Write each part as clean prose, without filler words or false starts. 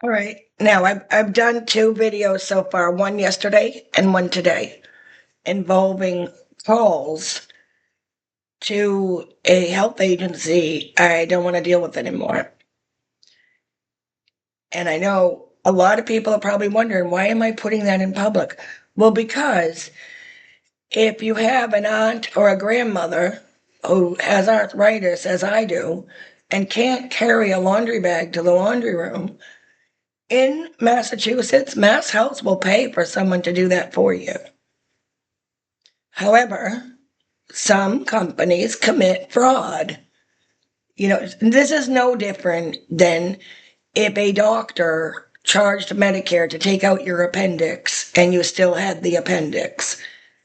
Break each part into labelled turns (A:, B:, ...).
A: All right. Now I've done two videos so far, one yesterday and one today, involving calls to a health agency I don't want to deal with anymore. And I know a lot of people are probably wondering, why am I putting that in public? Well, because if you have an aunt or a grandmother who has arthritis, as I do, and can't carry a laundry bag to the laundry room, in Massachusetts, Mass Health will pay for someone to do that for you. However, some companies commit fraud. This is no different than if a doctor charged Medicare to take out your appendix and you still had the appendix.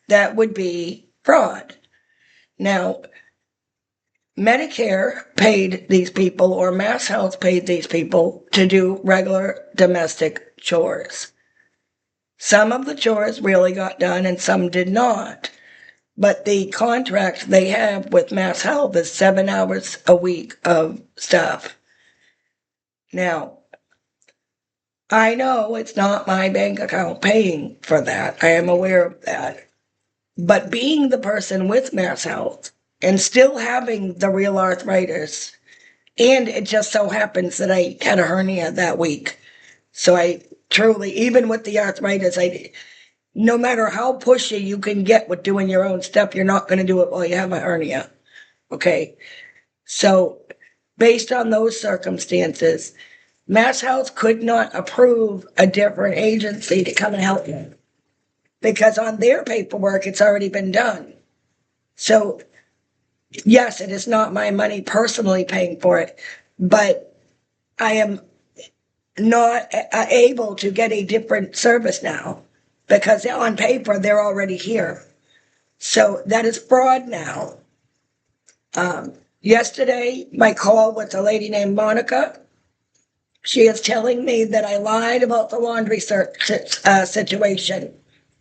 A: That would be fraud. Now, Medicare paid these people, or Mass Health paid these people to do regular domestic chores. Some of the chores really got done and some did not. But the contract they have with Mass Health is 7 hours a week of stuff. Now, I know it's not my bank account paying for that. I am aware of that. But being the person with Mass Health and still having the real arthritis, and it just so happens that I had a hernia that week. So I truly, even with the arthritis, no matter how pushy you can get with doing your own stuff, you're not going to do it while you have a hernia. Okay. So based on those circumstances, Mass Health could not approve a different agency to come and help you because on their paperwork, it's already been done. So yes, it is not my money personally paying for it, but I am not able to get a different service now because on paper, they're already here. So that is fraud now. Yesterday, my call with a lady named Monica. She is telling me that I lied about the laundry situation.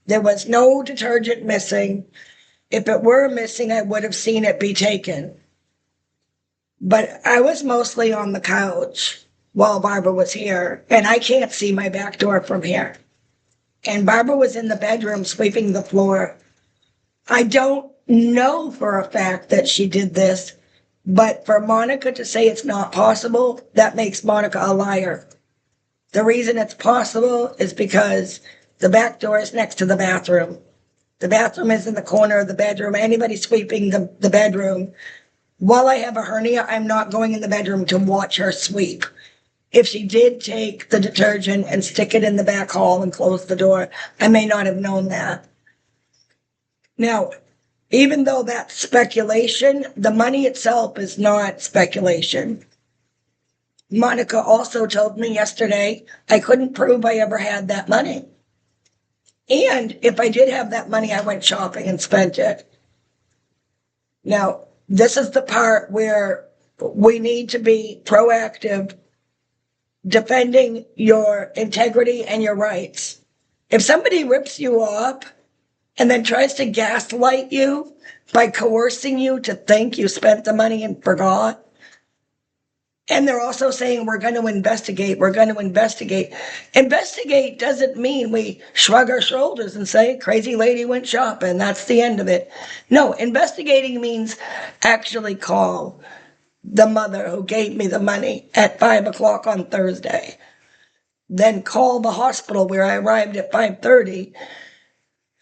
A: There was no detergent missing. If it were missing, I would have seen it be taken. But I was mostly on the couch while Barbara was here, and I can't see my back door from here. And Barbara was in the bedroom sweeping the floor. I don't know for a fact that she did this, but for Monica to say it's not possible, that makes Monica a liar. The reason it's possible is because the back door is next to the bathroom. The bathroom is in the corner of the bedroom. Anybody sweeping the bedroom, while I have a hernia, I'm not going in the bedroom to watch her sweep. If she did take the detergent and stick it in the back hall and close the door, I may not have known that. Now, even though that's speculation, the money itself is not speculation. Monica also told me yesterday I couldn't prove I ever had that money. And if I did have that money, I went shopping and spent it. Now, this is the part where we need to be proactive, defending your integrity and your rights. If somebody rips you off and then tries to gaslight you by coercing you to think you spent the money and forgot, and they're also saying, we're going to investigate, we're going to investigate. Investigate doesn't mean we shrug our shoulders and say, crazy lady went shopping, that's the end of it. No, investigating means actually call the mother who gave me the money at 5 o'clock on Thursday. Then call the hospital where I arrived at 5:30.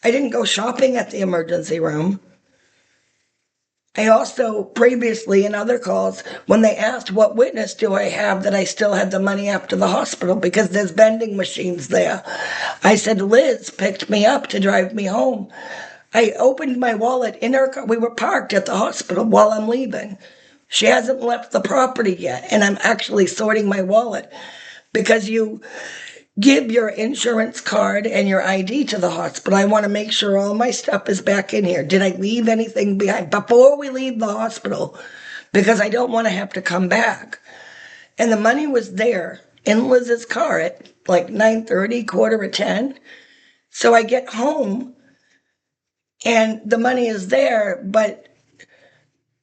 A: I didn't go shopping at the emergency room. I also previously in other calls, when they asked what witness do I have that I still had the money after the hospital because there's vending machines there, I said Liz picked me up to drive me home. I opened my wallet in her car. We were parked at the hospital while I'm leaving. She hasn't left the property yet, and I'm actually sorting my wallet because you give your insurance card and your ID to the hospital. I want to make sure all my stuff is back in here. Did I leave anything behind before we leave the hospital? Because I don't want to have to come back. And the money was there in Liz's car at like 9:30, quarter of 10. So I get home and the money is there, but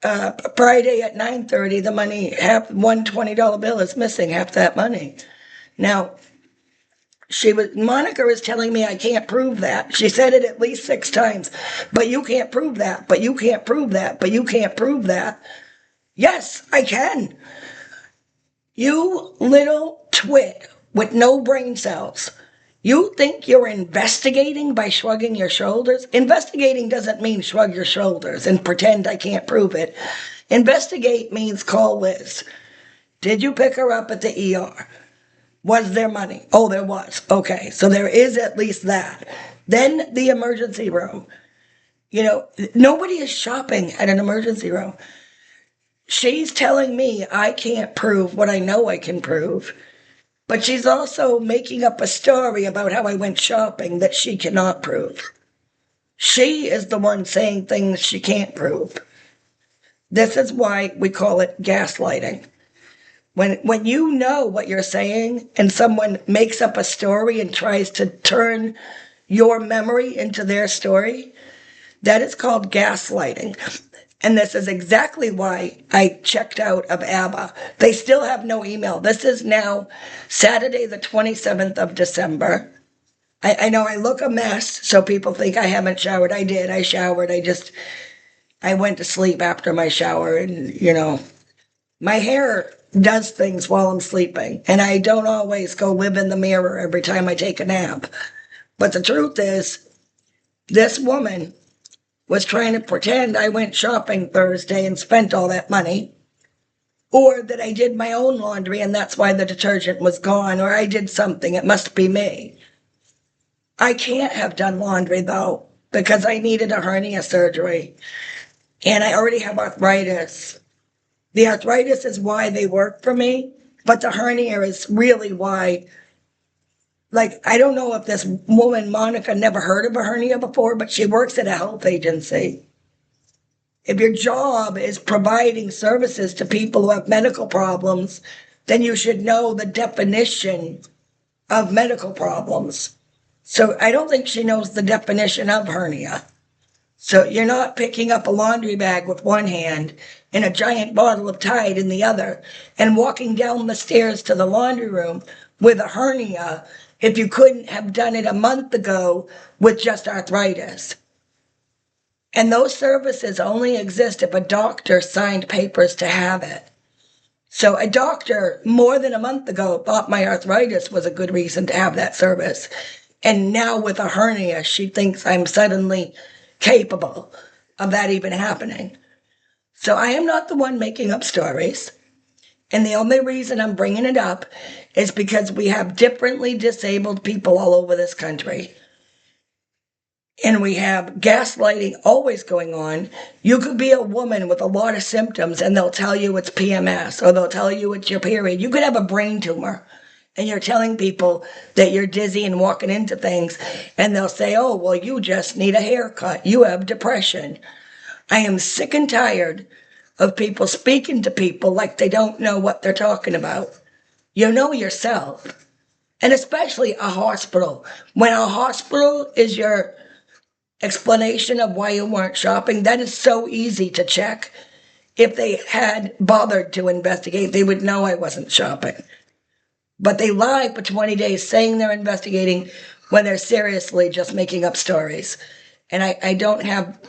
A: Friday at 9:30, the money, half $120 bill is missing, half that money. Now, Monica is telling me I can't prove that. She said it at least 6 times. But you can't prove that. But you can't prove that. But you can't prove that. Yes, I can. You little twit with no brain cells. You think you're investigating by shrugging your shoulders? Investigating doesn't mean shrug your shoulders and pretend I can't prove it. Investigate means call Liz. Did you pick her up at the ER? Was there money? Oh, there was. Okay, so there is at least that. Then the emergency room. Nobody is shopping at an emergency room. She's telling me I can't prove what I know I can prove, but she's also making up a story about how I went shopping that she cannot prove. She is the one saying things she can't prove. This is why we call it gaslighting. When you know what you're saying and someone makes up a story and tries to turn your memory into their story, that is called gaslighting. And this is exactly why I checked out of Abba. They still have no email. This is now Saturday, the 27th of December. I know I look a mess, so people think I haven't showered. I did. I showered. I went to sleep after my shower, and, my hair does things while I'm sleeping, and I don't always go live in the mirror every time I take a nap. But the truth is, this woman was trying to pretend I went shopping Thursday and spent all that money, or that I did my own laundry and that's why the detergent was gone, or I did something, it must be me. I can't have done laundry, though, because I needed a hernia surgery, and I already have arthritis. The arthritis is why they work for me, but the hernia is really why. I don't know if this woman, Monica, never heard of a hernia before, but she works at a health agency. If your job is providing services to people who have medical problems, then you should know the definition of medical problems. So I don't think she knows the definition of hernia. So you're not picking up a laundry bag with one hand and a giant bottle of Tide in the other and walking down the stairs to the laundry room with a hernia if you couldn't have done it a month ago with just arthritis. And those services only exist if a doctor signed papers to have it. So a doctor more than a month ago thought my arthritis was a good reason to have that service. And now with a hernia, she thinks I'm suddenly capable of that even happening. So I am not the one making up stories. And the only reason I'm bringing it up is because we have differently disabled people all over this country. And we have gaslighting always going on. You could be a woman with a lot of symptoms and they'll tell you it's PMS, or they'll tell you it's your period. You could have a brain tumor and you're telling people that you're dizzy and walking into things, and they'll say, oh, well, you just need a haircut. You have depression. I am sick and tired of people speaking to people like they don't know what they're talking about. You know yourself. And especially a hospital. When a hospital is your explanation of why you weren't shopping, that is so easy to check. If they had bothered to investigate, they would know I wasn't shopping. But they lie for 20 days saying they're investigating when they're seriously just making up stories. And I don't have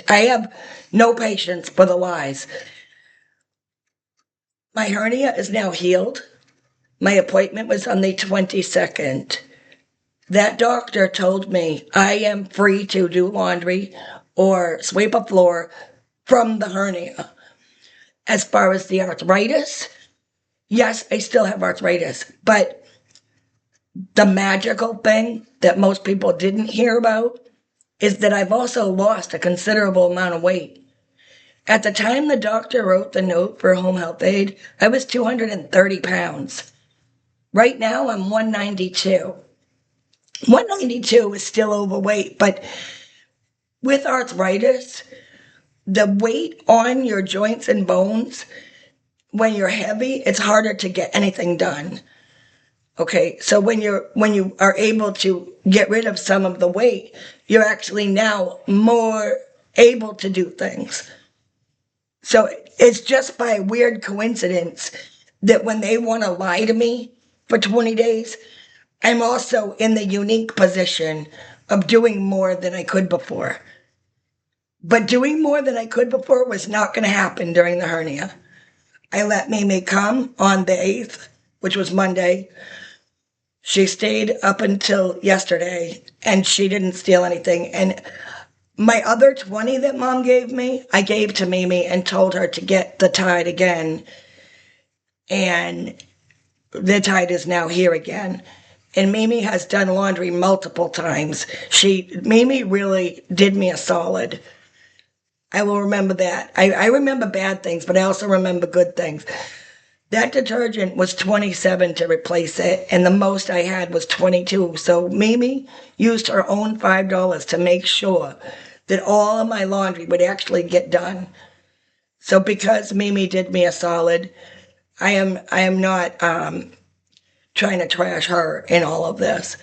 A: I have no patience for the lies. My hernia is now healed. My appointment was on the 22nd. That doctor told me I am free to do laundry or sweep a floor from the hernia. As far as the arthritis, yes, I still have arthritis, but the magical thing that most people didn't hear about is that I've also lost a considerable amount of weight. At the time the doctor wrote the note for home health aid, I was 230 pounds. Right now, I'm 192. 192 is still overweight, but with arthritis, the weight on your joints and bones, when you're heavy, it's harder to get anything done. Okay, so when you are able to get rid of some of the weight, you're actually now more able to do things. So it's just by weird coincidence that when they want to lie to me for 20 days, I'm also in the unique position of doing more than I could before. But doing more than I could before was not going to happen during the hernia. I let Mimi come on the 8th, which was Monday. She stayed up until yesterday, and she didn't steal anything. And my other 20 that Mom gave me, I gave to Mimi and told her to get the tide again. And the tide is now here again. And Mimi has done laundry multiple times. Mimi really did me a solid. I will remember that. I remember bad things, but I also remember good things. That detergent was $27 to replace it, and the most I had was $22. So Mimi used her own $5 to make sure that all of my laundry would actually get done. So because Mimi did me a solid, I am not trying to trash her in all of this.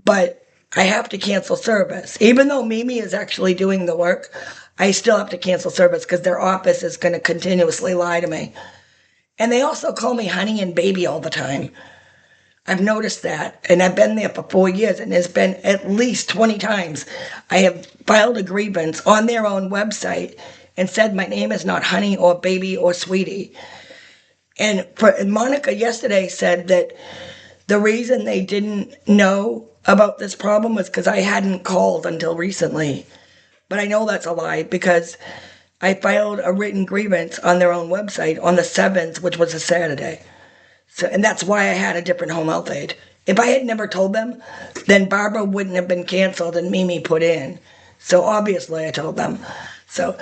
A: But I have to cancel service. Even though Mimi is actually doing the work, I still have to cancel service because their office is going to continuously lie to me. And they also call me honey and baby all the time. I've noticed that. And I've been there for 4 years, and there's been at least 20 times I have filed a grievance on their own website and said my name is not honey or baby or sweetie. And Monica yesterday said that the reason they didn't know about this problem was because I hadn't called until recently. But I know that's a lie because I filed a written grievance on their own website on the 7th, which was a Saturday. So, and that's why I had a different home health aide. If I had never told them, then Barbara wouldn't have been canceled and Mimi put in. So obviously I told them. So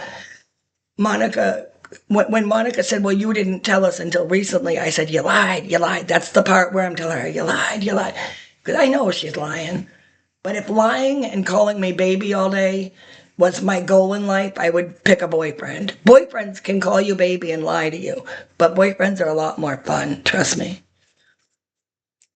A: Monica, when Monica said, well, you didn't tell us until recently, I said, you lied, you lied. That's the part where I'm telling her, you lied, you lied. Because I know she's lying. But if lying and calling me baby all day was my goal in life, I would pick a boyfriend. Boyfriends can call you baby and lie to you, but boyfriends are a lot more fun, trust me.